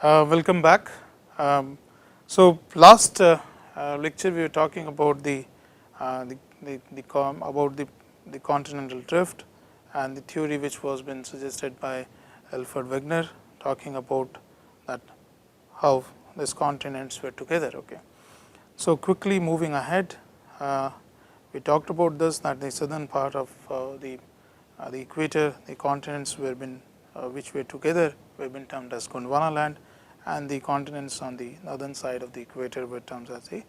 Welcome back. So last lecture we were talking about the continental drift and the theory which was been suggested by Alfred Wegener, talking about that how these continents were together. Okay. So quickly moving ahead, we talked about this, that the southern part of the equator, the continents were been which were together were been termed as Gondwana land, and the continents on the northern side of the equator were termed as the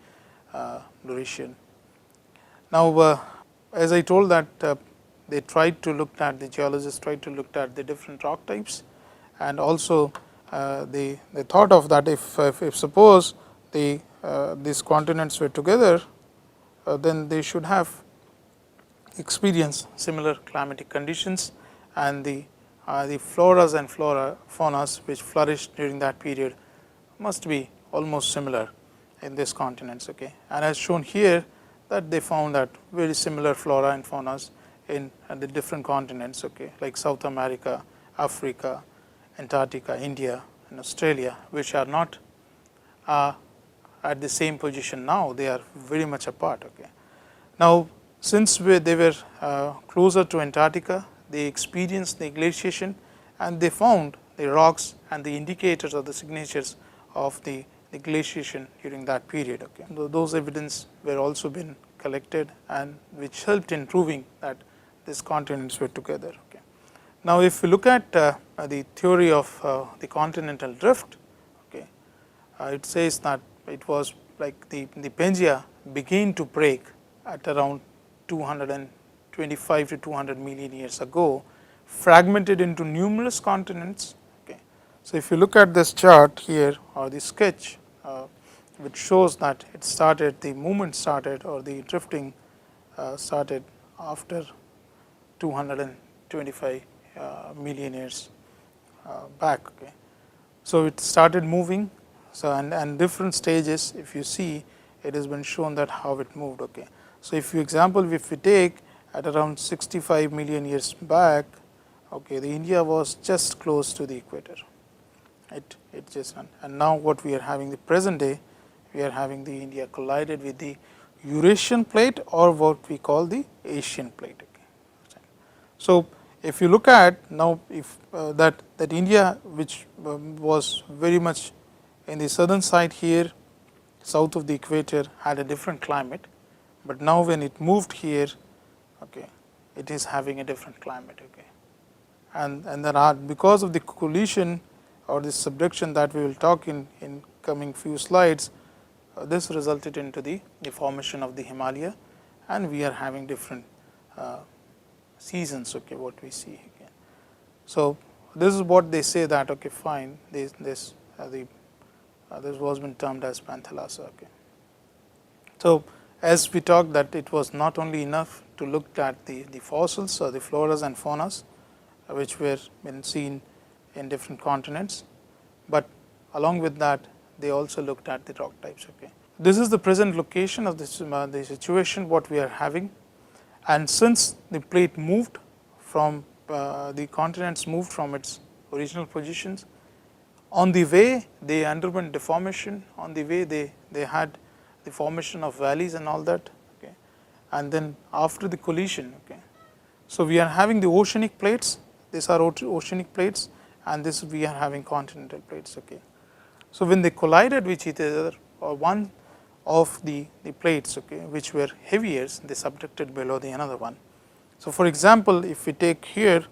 Laurentian. Now, as I told that they tried to look at, the geologists tried to look at the different rock types, and also they thought of that if suppose these continents were together, then they should have experience similar climatic conditions, and the floras and faunas which flourished during that period must be almost similar in these continents. Okay. And as shown here, that they found that very similar flora and faunas in the different continents, okay, like South America, Africa, Antarctica, India and Australia, which are not at the same position now, they are very much apart. Okay. Now, since they were closer to Antarctica, they experienced the glaciation, and they found the rocks and the indicators or the signatures of the glaciation during that period. Okay. Those evidence were also been collected, and which helped in proving that these continents were together. Okay. Now, if we look at the theory of the continental drift, okay, it says that it was like the Pangea began to break at around 225 to 200 million years ago, fragmented into numerous continents. Okay. So, if you look at this chart here, or the sketch which shows that it started, the movement started, or the drifting started after 225 million years back. Okay. So, it started moving, so and different stages, if you see, it has been shown that how it moved. Okay. So, if we take at around 65 million years back, okay, the India was just close to the equator. It just, and now what we are having the present day, we are having the India collided with the Eurasian plate, or what we call the Asian plate. Okay. So, if you look at now, if that India, which was very much in the southern side here, south of the equator, had a different climate, but now when it moved here, okay, it is having a different climate. Okay. And there are, because of the collision or the subduction that we will talk in coming few slides, this resulted into the formation of the Himalaya, and we are having different seasons. Okay, what we see again. So, this is what they say that, okay, fine, this was been termed as Panthalassa. Okay. So, as we talked, that it was not only enough to look at the fossils or the floras and faunas which were been seen in different continents, but along with that they also looked at the rock types. Okay. This is the present location of this the situation what we are having, and since the plate moved from the continents moved from its original positions, on the way they underwent deformation, on the way they had the formation of valleys and all that. Okay. And then after the collision, okay, so we are having the oceanic plates, these are oceanic plates, and this we are having continental plates. Okay. So, when they collided with each other, or one of the plates, okay, which were heavier, they subducted below the another one. So, for example, if we take here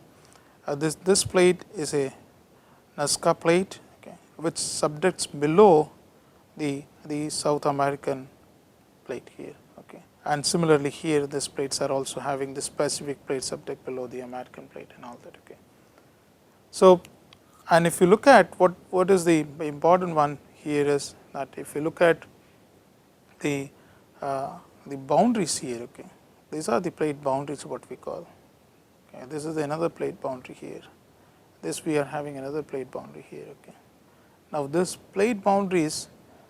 this plate is a Nazca plate, okay, which subducts below the South American plate here. Okay. And similarly here, these plates are also having this Pacific plate subduct below the American plate and all that. Okay. So, and if you look at what is the important one here is that if you look at the boundaries here, okay, these are the plate boundaries what we call. Okay. This is another plate boundary here. This we are having another plate boundary here. Okay. Now, this plate boundaries,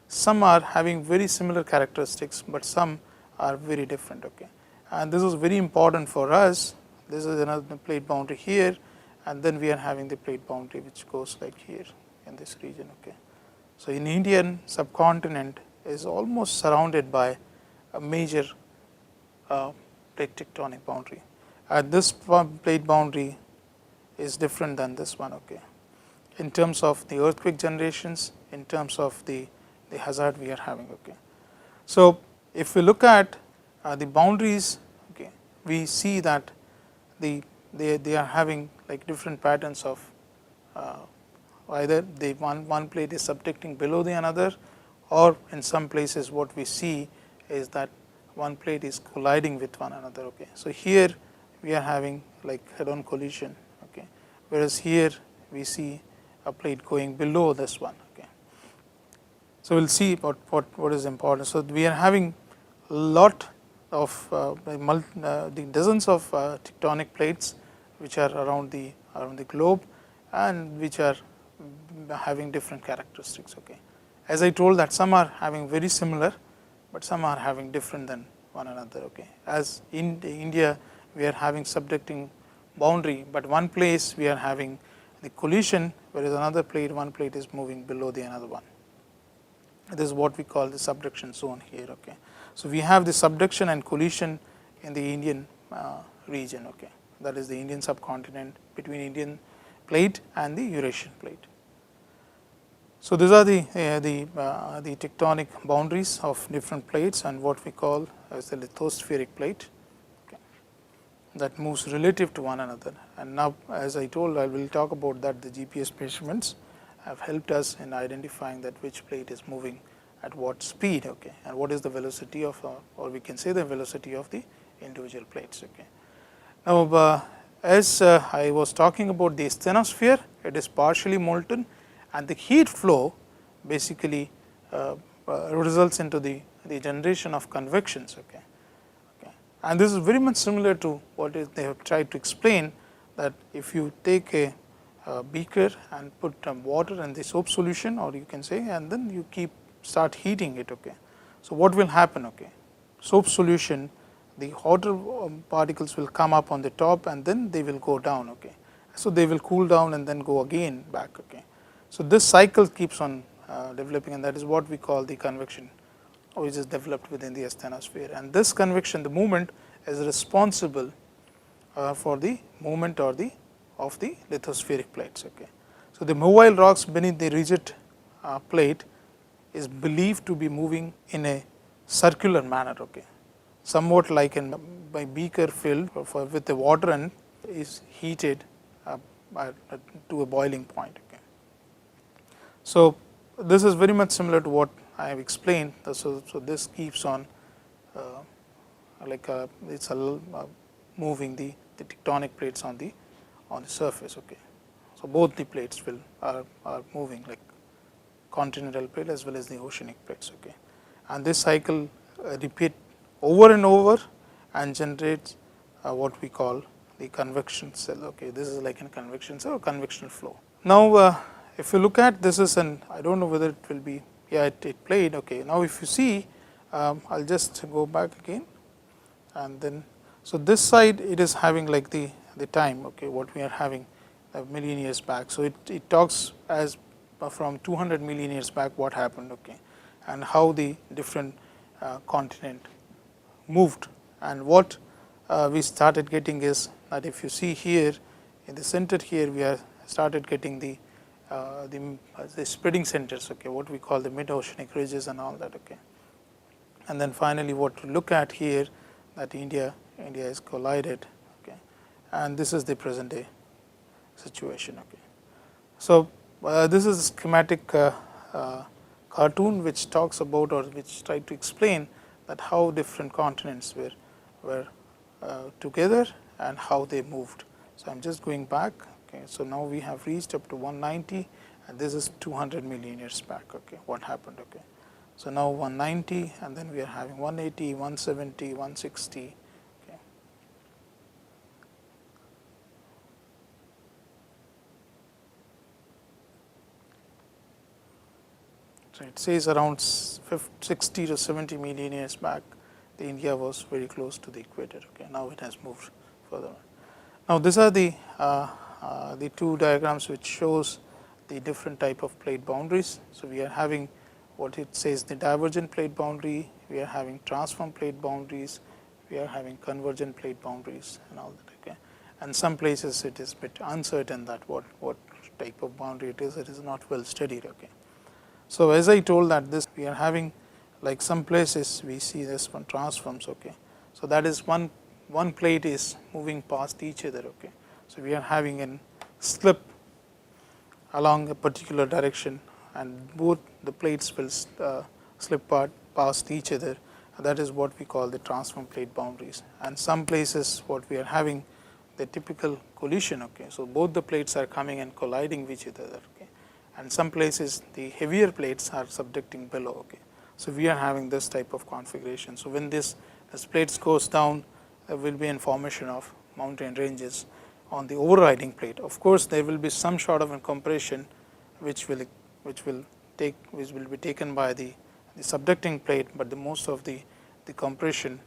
some are having very similar characteristics, but some are very different. Okay. And this is very important for us. This is another plate boundary here, and then we are having the plate boundary which goes like here in this region. Okay. So, in Indian subcontinent is almost surrounded by a major plate tectonic boundary, and this plate boundary is different than this one. Okay. In terms of the earthquake generations, in terms of the hazard we are having. Okay. So, if we look at the boundaries, okay, we see that they are having like different patterns of either the one plate is subducting below the another, or in some places what we see is that one plate is colliding with one another. Okay. So, here we are having like head on collision, okay, whereas here we see a plate going below this one. Okay. So, we will see what is important. So, we are having a lot of the dozens of tectonic plates which are around the globe, and which are having different characteristics. Okay. As I told that some are having very similar, but some are having different than one another. Okay. As in India we are having subducting boundary, but one place we are having the collision, whereas another plate, one plate is moving below the another one. This is what we call the subduction zone here. Okay. So, we have the subduction and collision in the Indian region. Okay. That is the Indian subcontinent between Indian plate and the Eurasian plate. So, these are the tectonic boundaries of different plates and what we call as the lithospheric plate, okay, that moves relative to one another. And now, as I told, I will talk about that the GPS measurements have helped us in identifying that which plate is moving at what speed, okay, and what is the velocity of or we can say the velocity of the individual plates. Okay. Now, as I was talking about the asthenosphere, it is partially molten, and the heat flow basically results into the generation of convections. Okay. Okay. And this is very much similar to what they have tried to explain, that if you take a beaker and put water and the soap solution, or you can say, and then you start heating it. Okay. So, what will happen? Okay. Soap solution, the hotter particles will come up on the top and then they will go down. Okay. So, they will cool down and then go again back. Okay. So, this cycle keeps on developing, and that is what we call the convection, which is developed within the asthenosphere. And this convection, the movement, is responsible for the movement of the lithospheric plates. Okay. So, the mobile rocks beneath the rigid plate is believed to be moving in a circular manner. Okay. Somewhat like by beaker filled with the water and is heated to a boiling point. Okay. So, this is very much similar to what I have explained. So, this keeps on like it's moving the tectonic plates on the surface. Okay. So, both the plates are moving, like continental plate as well as the oceanic plates. Okay. And this cycle repeat over and over and generates what we call the convection cell. Okay. This is like a convection cell or convectional flow. Now, if you look at this is an, I do not know whether it will be, yeah, it played. Okay. Now, if you see, I will just go back again, and then, so this side it is having like the time, okay, what we are having a million years back. So, it talks as from 200 million years back what happened, okay, and how the different continent moved, and what we started getting is that if you see here in the center here, we are started getting the spreading centers, okay, what we call the mid-oceanic ridges and all that. Okay. And then finally, what to look at here, that India is collided, okay, and this is the present day situation. Okay. So, this is a schematic cartoon which talks about, or which tried to explain that how different continents were together and how they moved. So, I am just going back. Okay. So, now we have reached up to 190, and this is 200 million years back. Okay. What happened? Okay. So, now 190, and then we are having 180, 170, 160. Okay. So, it says around 60 to 70 million years back, the India was very close to the equator. Okay. Now, it has moved further. Now, these are the two diagrams which shows the different type of plate boundaries. So, we are having what it says the divergent plate boundary, we are having transform plate boundaries, we are having convergent plate boundaries and all that. Okay. And some places it is bit uncertain that what type of boundary it is not well studied. Okay. So, as I told that this we are having like some places we see this one transforms. Okay. So, that is one plate is moving past each other. Okay. So, we are having a slip along a particular direction and both the plates will slip past each other, that is what we call the transform plate boundaries. And some places what we are having the typical collision. Okay. So, both the plates are coming and colliding with each other. Okay. And some places the heavier plates are subducting below. Okay. So, we are having this type of configuration. So, when this plates goes down, there will be a formation of mountain ranges on the overriding plate. Of course, there will be some sort of a compression which will be taken by the subducting plate, but the most of the compression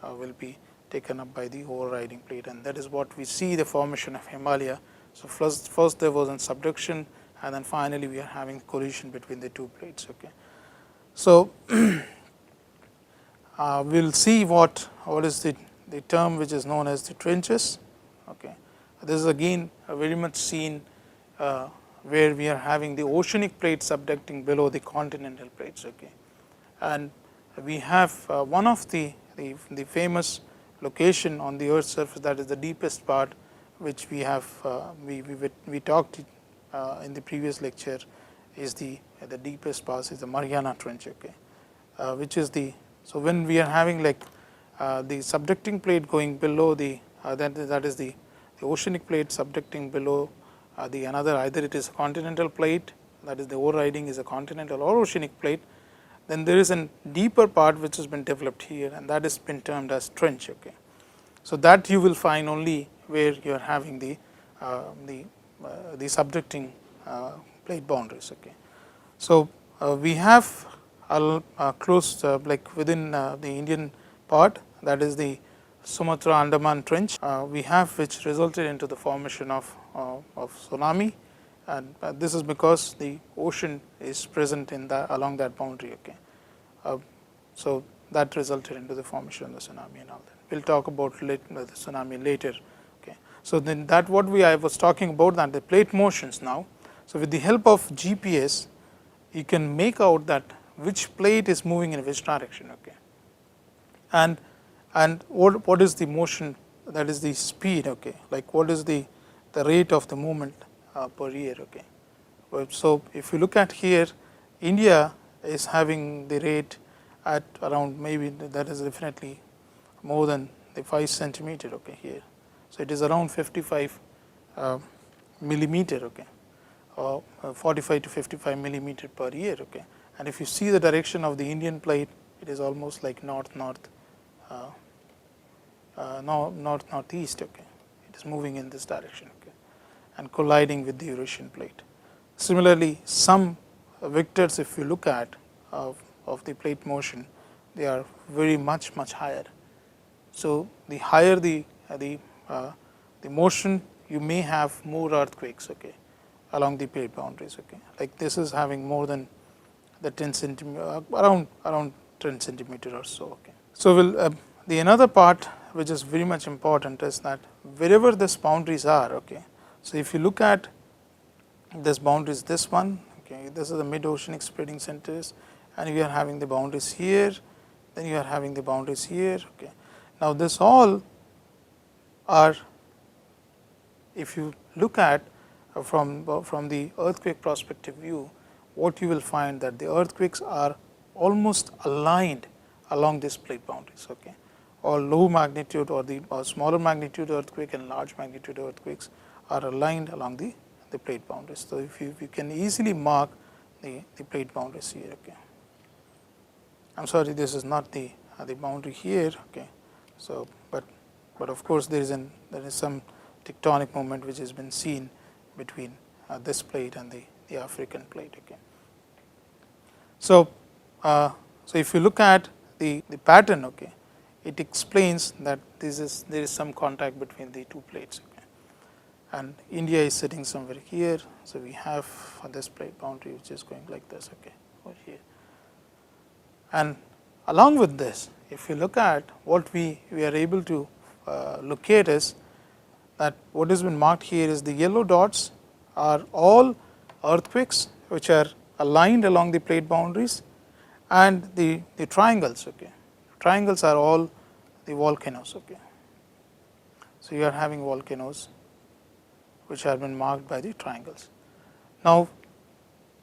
will be taken up by the overriding plate, and that is what we see the formation of Himalaya. So, first there was a subduction, and then finally we are having collision between the two plates. Okay. So, we will see what is the term which is known as the trenches. Okay. This is again very much seen where we are having the oceanic plate subducting below the continental plates. Okay. And we have one of the famous location on the Earth's surface, that is the deepest part, which we have we talked in the previous lecture, is the deepest part is the Mariana Trench. Okay. Which is so when we are having like the subducting plate going below that is the oceanic plate subducting below the another, either it is a continental plate, that is the overriding is a continental or oceanic plate, then there is a deeper part which has been developed here, and that has been termed as trench. Okay. So, that you will find only where you are having the subducting plate boundaries. Okay. So, we have close like within the Indian part, that is the Sumatra Andaman Trench, we have which resulted into the formation of tsunami, and this is because the ocean is present in along that boundary. Okay. So, that resulted into the formation of the tsunami and all that. We will talk about the tsunami later. Okay. So, then that what I was talking about, that the plate motions now. So, with the help of GPS, you can make out that which plate is moving in which direction. Okay. And what is the motion, that is the speed. Okay. Like what is the rate of the movement per year. Okay. So, if you look at here, India is having the rate at around, maybe that is definitely more than the 5 centimeter. Okay, here. So, it is around 55 millimeter. Okay, 45 to 55 millimeter per year. Okay. And if you see the direction of the Indian plate, it is almost like northeast. Okay, it is moving in this direction. Okay, and colliding with the Eurasian plate. Similarly, some vectors, if you look at of the plate motion, they are very much higher. So, the higher the motion, you may have more earthquakes. Okay, along the plate boundaries. Okay, like this is having more than the 10 centimeter, around 10 centimeter or so. Okay. So, the another part which is very much important is that wherever these boundaries are. Okay. So, if you look at this boundary is this one. Okay, this is the mid oceanic spreading centers, and you are having the boundaries here, then you are having the boundaries here. Okay. Now, this all are, if you look at from the earthquake perspective view, what you will find that the earthquakes are almost aligned along these plate boundaries. Okay. Or low magnitude or smaller magnitude earthquake and large magnitude earthquakes are aligned along the plate boundaries. So, if you can easily mark the plate boundaries here. Okay. I am sorry, this is not the boundary here. Okay. So, but of course, there is some tectonic movement which has been seen between this plate and the African plate. Okay. So, if you look at the pattern, okay, it explains that there is some contact between the two plates. Okay. and India is sitting somewhere here. So, we have this plate boundary which is going like this, okay, over here. And along with this, if you look at what we are able to locate is that what has been marked here is the yellow dots are all earthquakes which are aligned along the plate boundaries, and the triangles, okay, triangles are all the volcanoes, okay. So, you are having volcanoes which have been marked by the triangles. Now,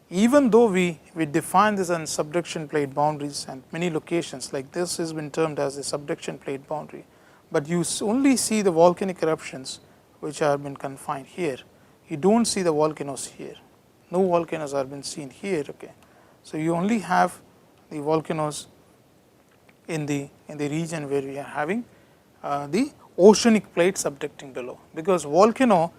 even though we define this as subduction plate boundaries, and many locations like this has been termed as a subduction plate boundary, but you only see the volcanic eruptions which have been confined here. You do not see the volcanoes here. No volcanoes are been seen here, okay. So, you only have the volcanoes in the region where we are having the oceanic plate subducting below, because volcano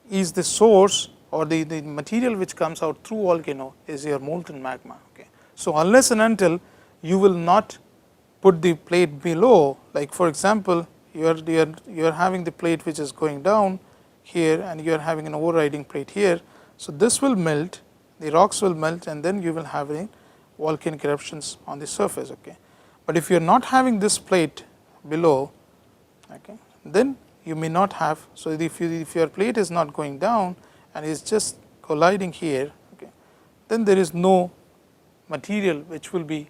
is the source or the material which comes out through volcano is your molten magma, okay. So, unless and until you will not put the plate below, like for example, you are having the plate which is going down here, and you are having an overriding plate here. So, this will melt, the rocks will melt, and then you will have a volcanic eruptions on the surface, okay. But if you are not having this plate below, okay, then you may not have. So, if your plate is not going down and is just colliding here, okay, then there is no material which will be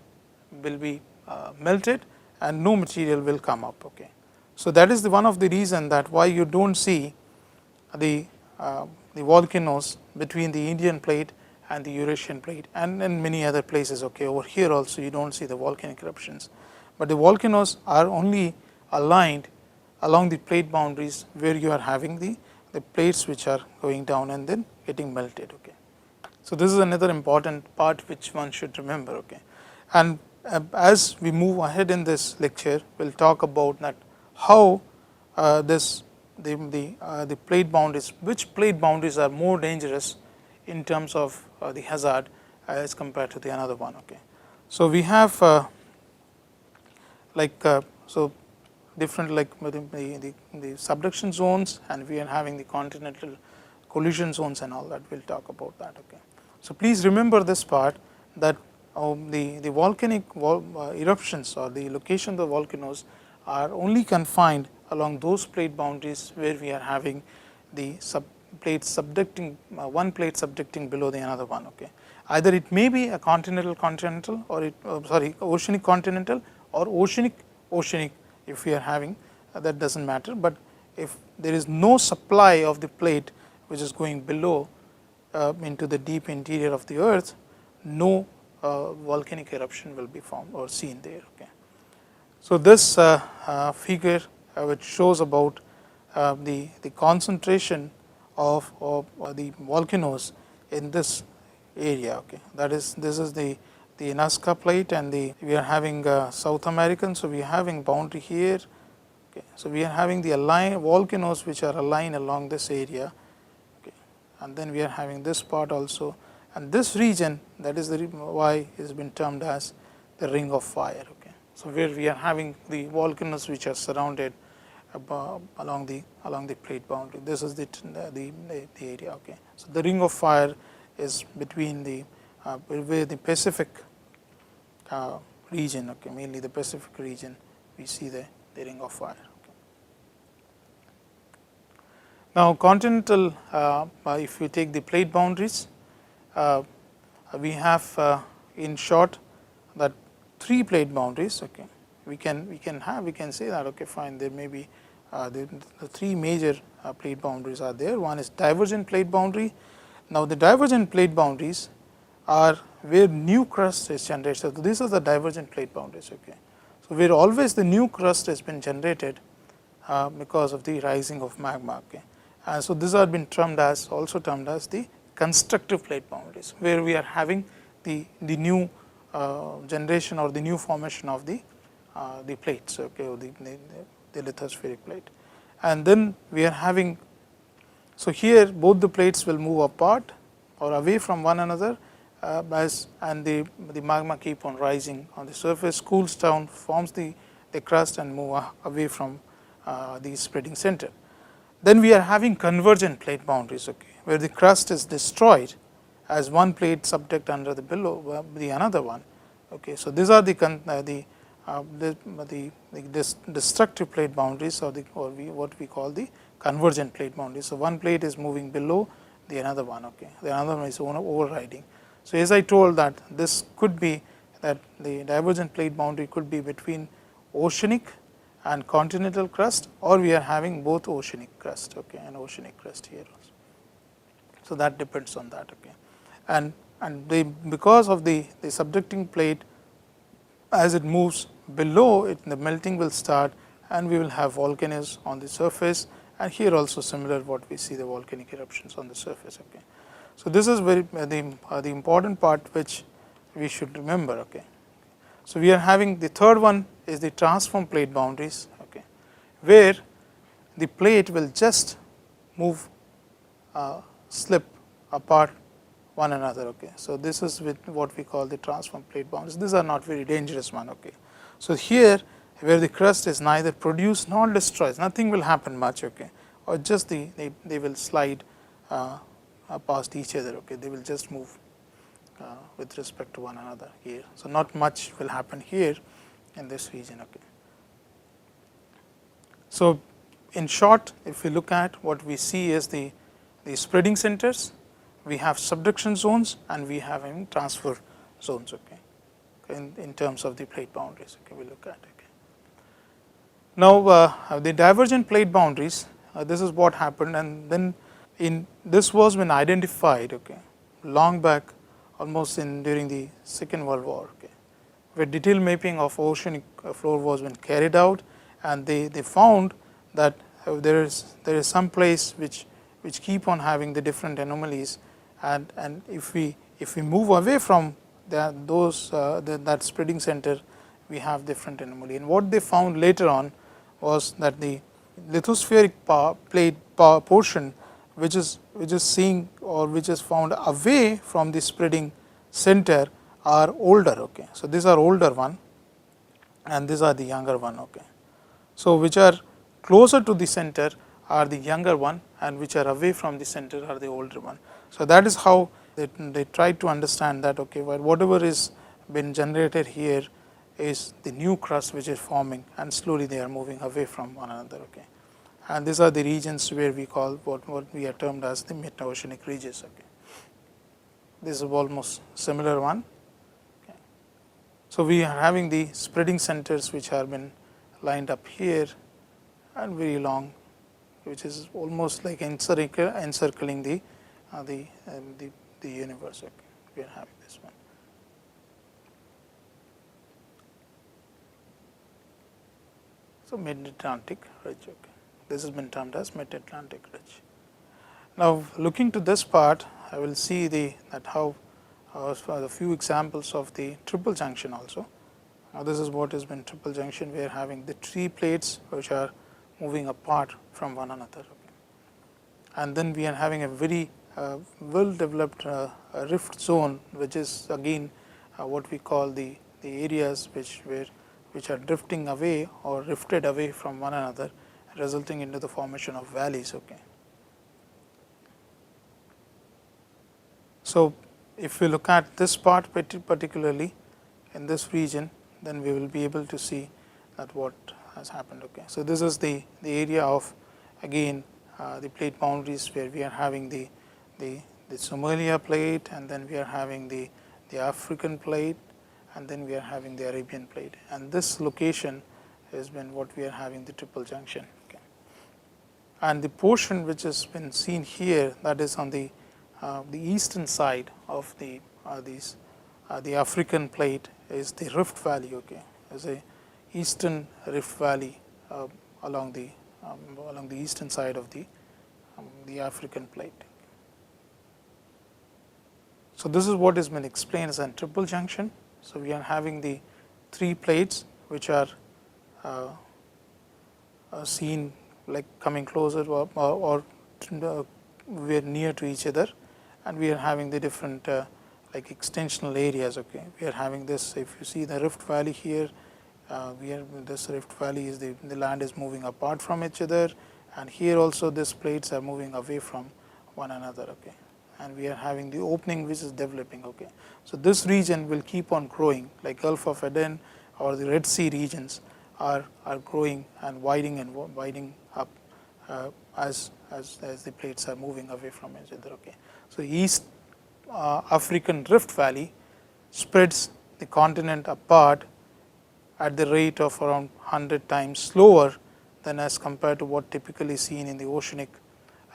melted, and no material will come up, okay. So, that is the one of the reason that why you do not see the volcanoes between the Indian plate and the Eurasian plate, and many other places, okay. Over here also you do not see the volcanic eruptions, but the volcanoes are only aligned along the plate boundaries where you are having the plates which are going down and then getting melted, okay. So, this is another important part which one should remember, okay. And as we move ahead in this lecture, we will talk about that how the plate boundaries, which plate boundaries are more dangerous in terms of the hazard as compared to the another one, okay. So, we have so different like the subduction zones, and we are having the continental collision zones and all that. We will talk about that, okay. So, please remember this part, that the volcanic eruptions or the location of the volcanoes are only confined along those plate boundaries where we are having the plates subducting, one plate subducting below the another one, okay. Either it may be a continental or oceanic continental or oceanic if we are having, that does not matter, but if there is no supply of the plate which is going below into the deep interior of the earth, no volcanic eruption will be formed or seen there, okay. So, this figure which shows about the concentration of the volcanoes in this area, okay. That is, this is the Nazca plate, and we are having South American. So, we are having boundary here, okay. So, we are having the volcanoes which are aligned along this area, okay. And then we are having this part also, and this region, that is the why it has been termed as the ring of fire, okay. So, where we are having the volcanoes which are surrounded along the plate boundary. This is the area, okay. So, the ring of fire is between where the Pacific region, okay, mainly the Pacific region, we see the ring of fire, okay. Now, continental, if you take the plate boundaries, we have in short that 3 plate boundaries, okay. We can say that, okay, fine, there may be the 3 major plate boundaries are there. One is divergent plate boundary. Now, the divergent plate boundaries are where new crust is generated. So, these are the divergent plate boundaries, okay. So, where always the new crust has been generated because of the rising of magma, okay. And so, these are been also termed as the constructive plate boundaries, where we are having the new generation or the new formation of the plates, okay, or the lithospheric plate. And then we are having, so here both the plates will move apart or away from one another and the magma keep on rising on the surface, cools down, forms the crust and move away from the spreading center. Then we are having convergent plate boundaries, okay, where the crust is destroyed as one plate subject under the below the another one. Okay, so these are the destructive plate boundaries, or what we call the convergent plate boundaries. So one plate is moving below the another one. Okay, the another one is overriding. So as I told that this could be that the divergent plate boundary could be between oceanic and continental crust, or we are having both oceanic crust, okay, and oceanic crust here also. So that depends on that, okay, and because of the subducting plate, as it moves below it, the melting will start, and we will have volcanoes on the surface, and here also similar what we see the volcanic eruptions on the surface, okay. So this is very the important part which we should remember, okay. So we are having the third one is the transform plate boundaries, okay, where the plate will just move slip apart one another, okay. So this is with what we call the transform plate boundaries. These are not very dangerous one, okay. So here where the crust is neither produced nor destroyed, nothing will happen much, okay, or just they will slide past each other, okay, they will just move with respect to one another here. So not much will happen here in this region, okay. So in short, if we look at what we see is the spreading centers, we have subduction zones, and we have transfer zones, okay, in terms of the plate boundaries, okay, we look at, okay. Now the divergent plate boundaries, this is what happened, and then this was been identified, okay, long back, almost during the Second World War, okay, where detailed mapping of oceanic floor was been carried out, and they found that there is some place which keep on having the different anomalies, and if we move away from that spreading center, we have different anomaly. And what they found later on was that the lithospheric plate portion which is seeing or which is found away from the spreading center are older, okay. So these are older one, and these are the younger one, okay. So which are closer to the center are the younger one, and which are away from the center are the older one. So that is how they try to understand that, okay, well, whatever is been generated here is the new crust which is forming, and slowly they are moving away from one another, okay. And these are the regions where we call what we are termed as the mid-oceanic regions, okay. This is almost similar one, okay. So we are having the spreading centers which have been lined up here and very long, which is almost like encircling the universe, okay. We are having this one. So mid-Atlantic ridge, okay. This has been termed as mid-Atlantic ridge. Now looking to this part, I will see that how a few examples of the triple junction also. Now this is what has been triple junction. We are having the three plates which are moving apart from one another, okay. And then we are having a very well developed rift zone, which is again what we call the areas which are drifting away or rifted away from one another, resulting into the formation of valleys, okay. So if we look at this part particularly in this region, then we will be able to see that what has happened, okay. So this is the area of again the plate boundaries where we are having the Somalia plate, and then we are having the African plate, and then we are having the Arabian plate, and this location has been what we are having the triple junction, okay. And the portion which has been seen here, that is on the eastern side of the African plate, is the Rift Valley, okay, is a eastern Rift Valley along the eastern side of the African plate. So this is what has been explained as a triple junction. So we are having the three plates which are seen like coming closer or we are near to each other, and we are having the different like extensional areas, okay. We are having this, if you see the Rift Valley here, this Rift Valley is the land is moving apart from each other, and here also these plates are moving away from one another, okay, and we are having the opening which is developing, okay. So this region will keep on growing, like Gulf of Aden or the Red Sea regions are growing and widening up as the plates are moving away from each other, okay. So East African Rift Valley spreads the continent apart at the rate of around 100 times slower than as compared to what typically seen in the oceanic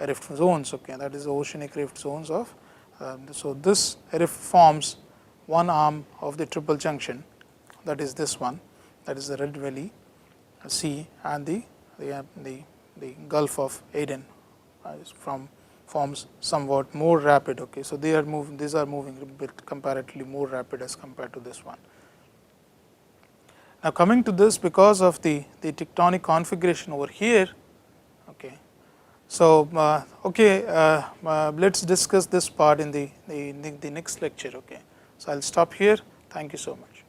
rift zones, okay. That is the oceanic rift zones of so this rift forms one arm of the triple junction, that is this one, that is the Red Valley Sea, and the Gulf of Aden forms somewhat more rapid, okay. So these are moving a bit comparatively more rapid as compared to this one. Now coming to this, because of the tectonic configuration over here, okay. So let's discuss this part in the next lecture, okay. So I'll stop here. Thank you so much.